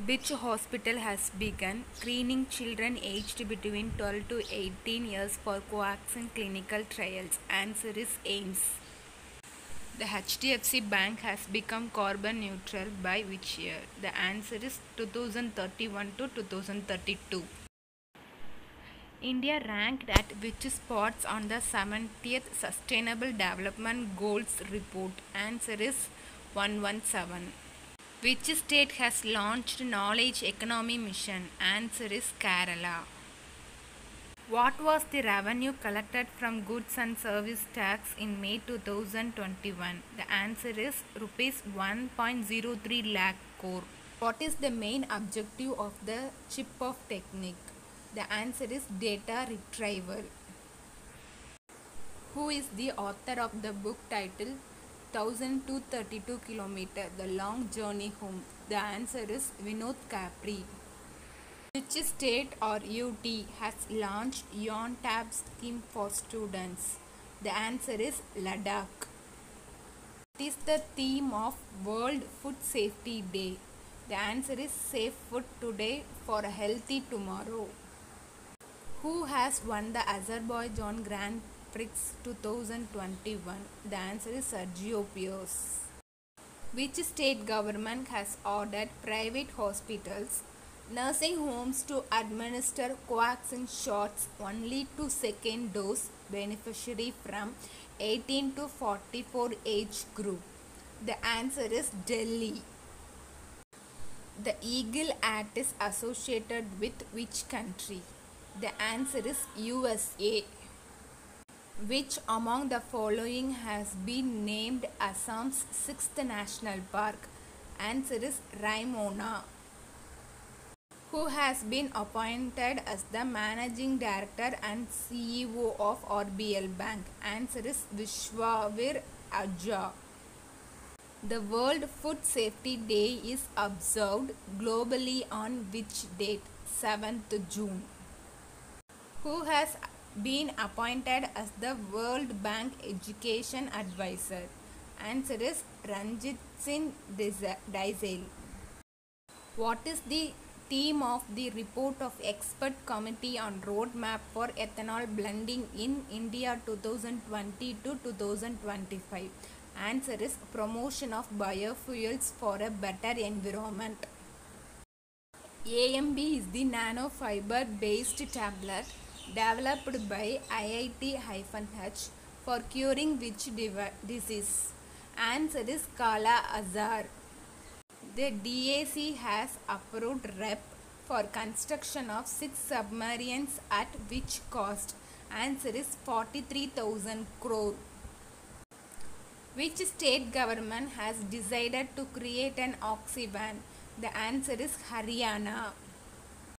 Which hospital has begun screening children aged between 12 to 18 years for covaxin clinical trials? Answer is AIMS. The HDFC Bank has become carbon neutral by which year? The answer is 2031 to 2032. India ranked at which spots on the 70th Sustainable Development Goals report? Answer is 117. Which state has launched Knowledge Economy Mission? Answer is Kerala. What was the revenue collected from goods and service tax in May 2021? The answer is rupees 1.03 lakh crore. What is the main objective of the chip of technique? The answer is data retrieval. Who is the author of the book titled 1232 km The Long Journey Home? The answer is Vinod Capri. Which state or UT has launched YonTab scheme for students? The answer is Ladakh. What is the theme of World Food Safety Day? The answer is Safe Food Today for a Healthy Tomorrow. Who has won the Azerbaijan Grand Prix 2021? The answer is Sergio Pierce. Which state government has ordered private hospitals, nursing homes to administer covaxin shots only to second dose beneficiary from 18 to 44 age group? The answer is Delhi. The Eagle Act is associated with which country? The answer is USA. Which among the following has been named Assam's 6th national park? Answer is Raimona. Who has been appointed as the managing director and CEO of RBL Bank? Answer is Vishwavir Ajja. The World Food Safety Day is observed globally on which date? 7th June. Who has been appointed as the World Bank Education Advisor? Answer is Ranjit Singh Dizal. What is the theme of the report of Expert Committee on Roadmap for Ethanol Blending in India 2020 to 2025? Answer is Promotion of Biofuels for a Better Environment. AMB is the nanofiber-based tablet developed by IIT-H for curing which disease? Answer is Kala Azar. The DAC has approved REP for construction of 6 submarines at which cost? Answer is 43,000 crore. Which state government has decided to create an oxy van? The answer is Haryana.